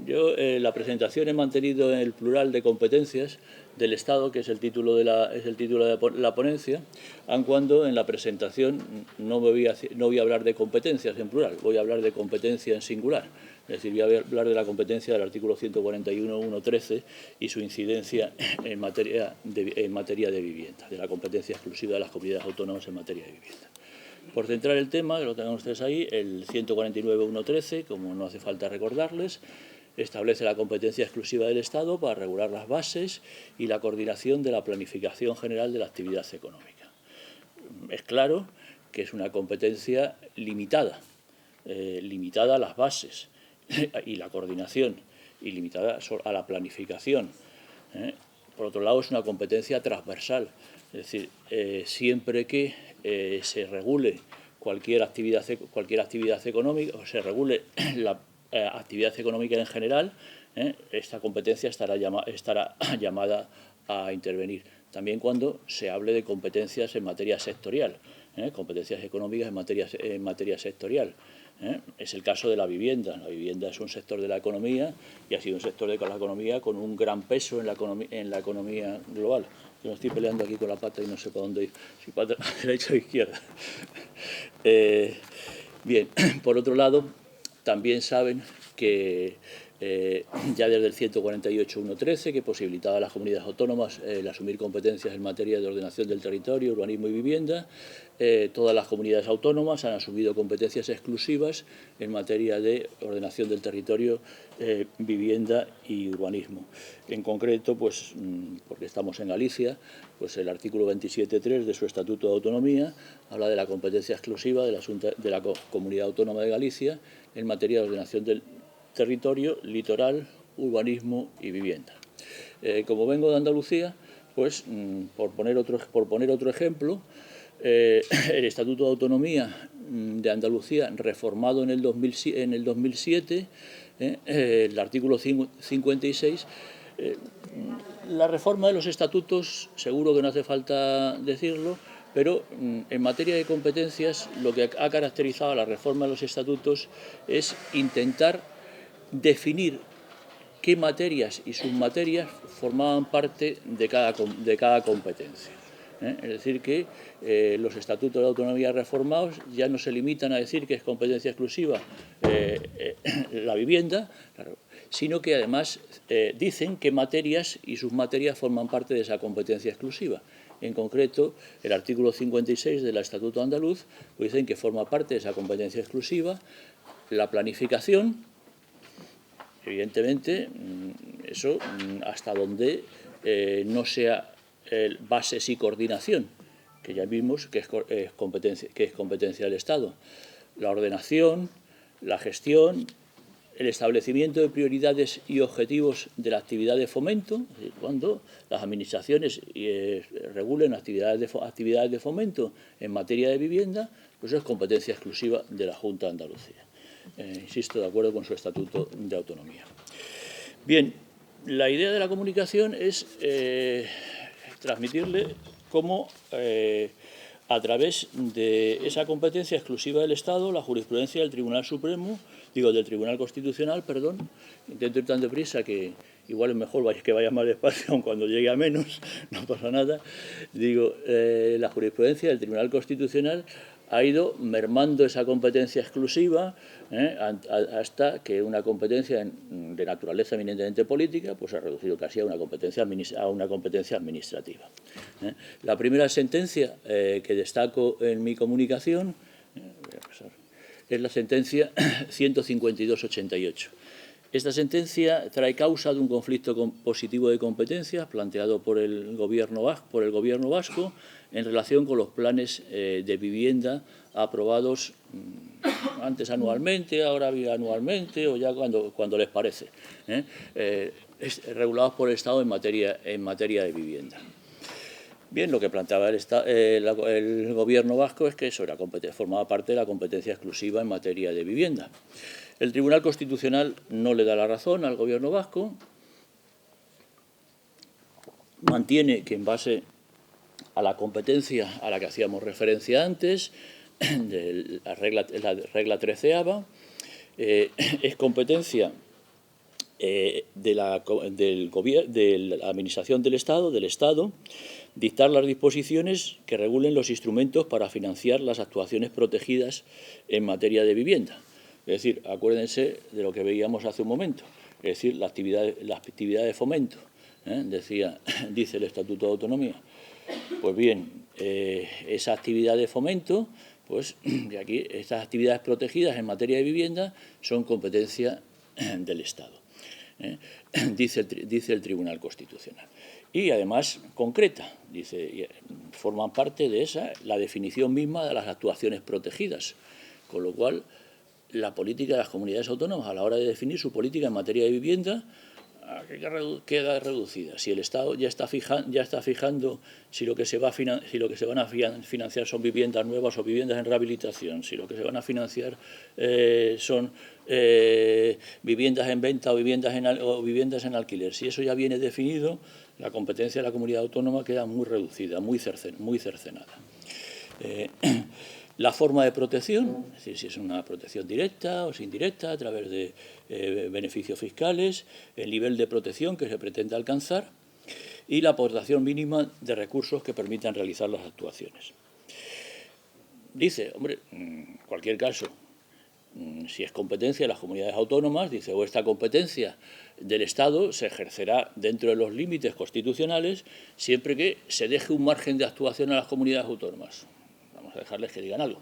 Yo la presentación he mantenido en el plural de competencias del Estado, que es el título de la ponencia, aun cuando en la presentación no voy a hablar de competencias en plural, voy a hablar de competencia en singular. Es decir, voy a hablar de la competencia del artículo 141.1.13 y su incidencia en materia de vivienda, de la competencia exclusiva de las comunidades autónomas en materia de vivienda. Por centrar el tema, que lo tengan ustedes ahí, el 149.1.13, como no hace falta recordarles, establece la competencia exclusiva del Estado para regular las bases y la coordinación de la planificación general de la actividad económica. Es claro que es una competencia limitada, limitada a las bases y la coordinación, y limitada a la planificación. Por otro lado, es una competencia transversal, es decir, siempre que se regule cualquier actividad económica, o se regule la actividad económica en general, esta competencia estará llamada a intervenir. También cuando se hable de competencias en materia sectorial, competencias económicas en materia sectorial. Es el caso de la vivienda. La vivienda es un sector de la economía y ha sido un sector de la economía con un gran peso en la economía global. Yo me estoy peleando aquí con la pata y no sé para dónde ir, si para derecha o izquierda. Bien, por otro lado, también saben que ya desde el 148.1.13, que posibilitaba a las comunidades autónomas el asumir competencias en materia de ordenación del territorio, urbanismo y vivienda, todas las comunidades autónomas han asumido competencias exclusivas en materia de ordenación del territorio, vivienda y urbanismo. En concreto, pues, porque estamos en Galicia, pues el artículo 27.3 de su Estatuto de Autonomía habla de la competencia exclusiva de la Comunidad Autónoma de Galicia en materia de ordenación del territorio, litoral, urbanismo y vivienda. Como vengo de Andalucía, pues por poner otro ejemplo, el Estatuto de Autonomía de Andalucía, reformado en el 2007, el artículo 56, la reforma de los estatutos, seguro que no hace falta decirlo, pero en materia de competencias lo que ha caracterizado a la reforma de los estatutos es intentar definir qué materias y submaterias formaban parte de cada competencia. Es decir, que los estatutos de autonomía reformados ya no se limitan a decir que es competencia exclusiva la vivienda, claro, sino que además dicen qué materias y submaterias forman parte de esa competencia exclusiva. En concreto, el artículo 56 del Estatuto Andaluz pues dicen que forma parte de esa competencia exclusiva la planificación. Evidentemente, eso hasta donde no sea bases y coordinación, que ya vimos que es competencia del Estado. La ordenación, la gestión, el establecimiento de prioridades y objetivos de la actividad de fomento, cuando las administraciones regulen actividades de fomento en materia de vivienda, pues eso es competencia exclusiva de la Junta de Andalucía. Insisto, de acuerdo con su Estatuto de Autonomía. Bien, la idea de la comunicación es transmitirle cómo, a través de esa competencia exclusiva del Estado, la jurisprudencia del Tribunal Constitucional, intento ir tan deprisa que igual es mejor que vaya más despacio, aun cuando llegue a menos, no pasa nada. La jurisprudencia del Tribunal Constitucional ha ido mermando esa competencia exclusiva hasta que una competencia de naturaleza eminentemente política pues ha reducido casi a una competencia administrativa. La primera sentencia que destaco en mi comunicación es la sentencia 152.88. Esta sentencia trae causa de un conflicto positivo de competencias planteado por el Gobierno vasco en relación con los planes de vivienda aprobados antes anualmente, ahora bianualmente o ya cuando les parece, regulados por el Estado en materia de vivienda. Bien, lo que planteaba el Gobierno vasco es que eso formaba parte de la competencia exclusiva en materia de vivienda. El Tribunal Constitucional no le da la razón al Gobierno vasco, mantiene que en base a la competencia a la que hacíamos referencia antes, de la regla 13ª, es competencia de la Administración del Estado, dictar las disposiciones que regulen los instrumentos para financiar las actuaciones protegidas en materia de vivienda. Es decir, acuérdense de lo que veíamos hace un momento, es decir, la actividad de fomento, dice el Estatuto de Autonomía. Pues bien, esa actividad de fomento, pues de aquí estas actividades protegidas en materia de vivienda son competencia del Estado, dice el Tribunal Constitucional. Y además concreta, dice, forman parte de esa la definición misma de las actuaciones protegidas, con lo cual la política de las comunidades autónomas a la hora de definir su política en materia de vivienda queda reducida. Si el Estado ya está fijando si lo que se van a financiar son viviendas nuevas o viviendas en rehabilitación, si lo que se van a financiar son viviendas en venta o viviendas en alquiler, si eso ya viene definido, la competencia de la comunidad autónoma queda muy reducida, muy cercenada. La forma de protección, es decir, si es una protección directa o indirecta a través de beneficios fiscales, el nivel de protección que se pretende alcanzar y la aportación mínima de recursos que permitan realizar las actuaciones. Dice, hombre, en cualquier caso, si es competencia de las comunidades autónomas, dice, o esta competencia del Estado se ejercerá dentro de los límites constitucionales siempre que se deje un margen de actuación a las comunidades autónomas. Vamos a dejarles que digan algo.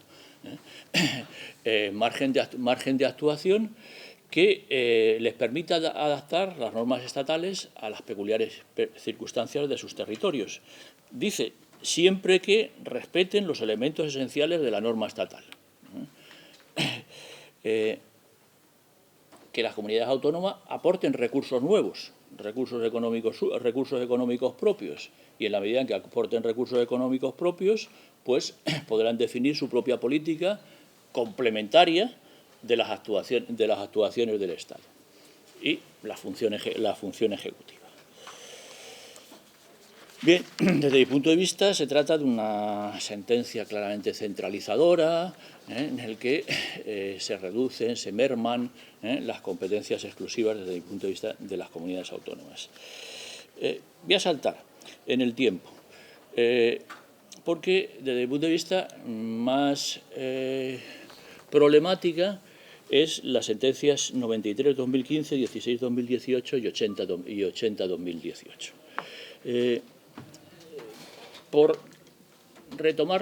Margen de actuación que les permita adaptar las normas estatales a las peculiares circunstancias de sus territorios. Dice, siempre que respeten los elementos esenciales de la norma estatal. Que las comunidades autónomas aporten recursos nuevos, recursos económicos propios, y en la medida en que aporten recursos económicos propios, pues podrán definir su propia política complementaria de las actuaciones del Estado y la función ejecutiva. Bien, desde mi punto de vista se trata de una sentencia claramente centralizadora, en el que se reducen, se merman las competencias exclusivas desde mi punto de vista de las comunidades autónomas. Voy a saltar en el tiempo, porque desde mi punto de vista más problemática es las sentencias 93-2015, 16-2018 y 80-2018. Por retomar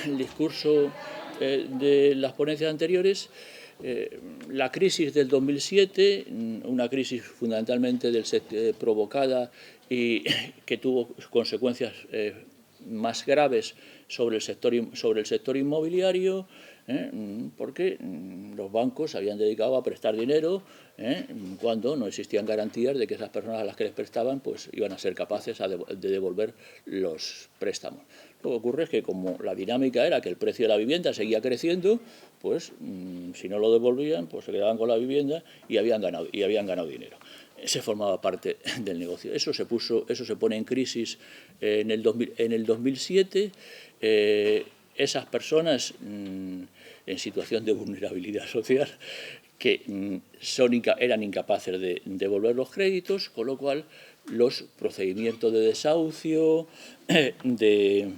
el discurso de las ponencias anteriores, la crisis del 2007, una crisis fundamentalmente provocada y que tuvo consecuencias más graves sobre el sector inmobiliario, porque los bancos se habían dedicado a prestar dinero cuando no existían garantías de que esas personas a las que les prestaban pues iban a ser capaces de devolver los préstamos. Lo que ocurre es que como la dinámica era que el precio de la vivienda seguía creciendo, pues si no lo devolvían, pues se quedaban con la vivienda y habían ganado dinero. Se formaba parte del negocio. Eso se pone en crisis en el 2007. Esas personas en situación de vulnerabilidad social que eran incapaces de devolver los créditos, con lo cual los procedimientos de desahucio, de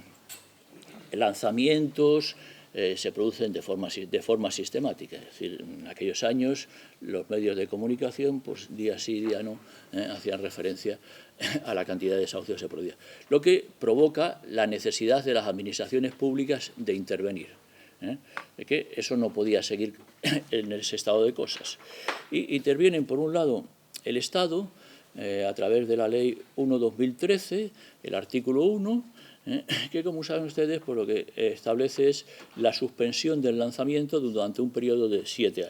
lanzamientos, se producen de forma sistemática. Es decir, en aquellos años los medios de comunicación, pues día sí, día no, hacían referencia a la cantidad de desahucios que se producía. Lo que provoca la necesidad de las administraciones públicas de intervenir. De que eso no podía seguir en ese estado de cosas. Y intervienen, por un lado, el Estado, a través de la Ley 1/2013, el artículo 1, que, como saben ustedes, pues lo que establece es la suspensión del lanzamiento durante un periodo de 7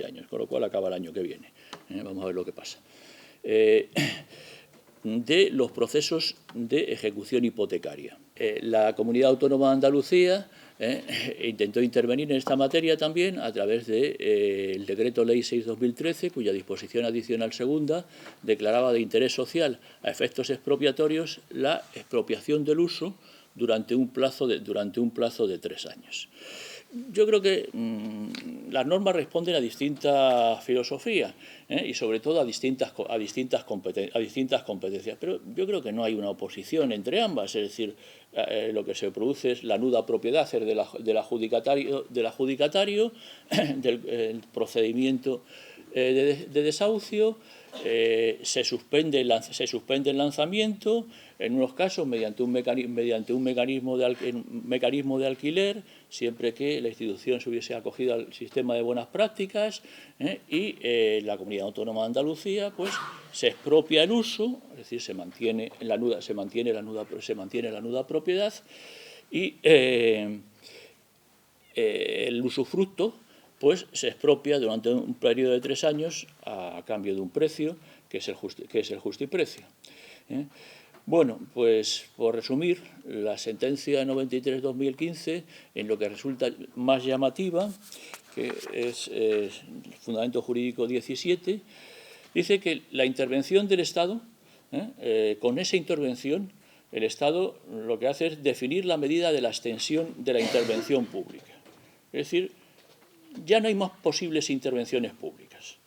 años, con lo cual acaba el año que viene. Vamos a ver lo que pasa. De los procesos de ejecución hipotecaria. La Comunidad Autónoma de Andalucía intentó intervenir en esta materia también a través del Decreto Ley 6/2013, cuya disposición adicional segunda declaraba de interés social a efectos expropiatorios la expropiación del uso durante un plazo de 3 años. Yo creo que las normas responden a distintas filosofías y sobre todo a distintas competencias, pero yo creo que no hay una oposición entre ambas, es decir, lo que se produce es la nuda propiedad del adjudicatario, del procedimiento de desahucio, se suspende el lanzamiento, en unos casos mediante un mecanismo de alquiler, siempre que la institución se hubiese acogido al sistema de buenas prácticas, y la Comunidad Autónoma de Andalucía pues se expropia el uso, es decir, se mantiene la nuda propiedad y el usufructo pues se expropia durante un periodo de 3 años a cambio de un precio que es el justiprecio. Bueno, pues por resumir, la sentencia 93/2015, en lo que resulta más llamativa, que es el Fundamento Jurídico 17, dice que la intervención del Estado, con esa intervención, el Estado lo que hace es definir la medida de la extensión de la intervención pública. Es decir, ya no hay más posibles intervenciones públicas.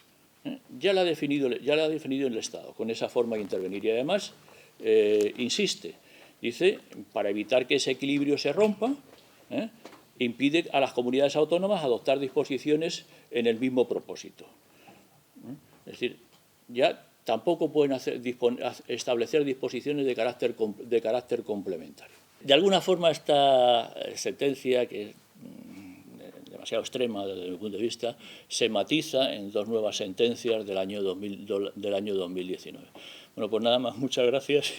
Ya la ha definido el Estado con esa forma de intervenir. Y además, insiste, dice, para evitar que ese equilibrio se rompa, impide a las comunidades autónomas adoptar disposiciones en el mismo propósito. Es decir, ya tampoco pueden establecer disposiciones de carácter complementario. De alguna forma esta sentencia, que es demasiado extrema desde mi punto de vista, se matiza en 2 nuevas sentencias del año 2019. Bueno, pues nada más, muchas gracias.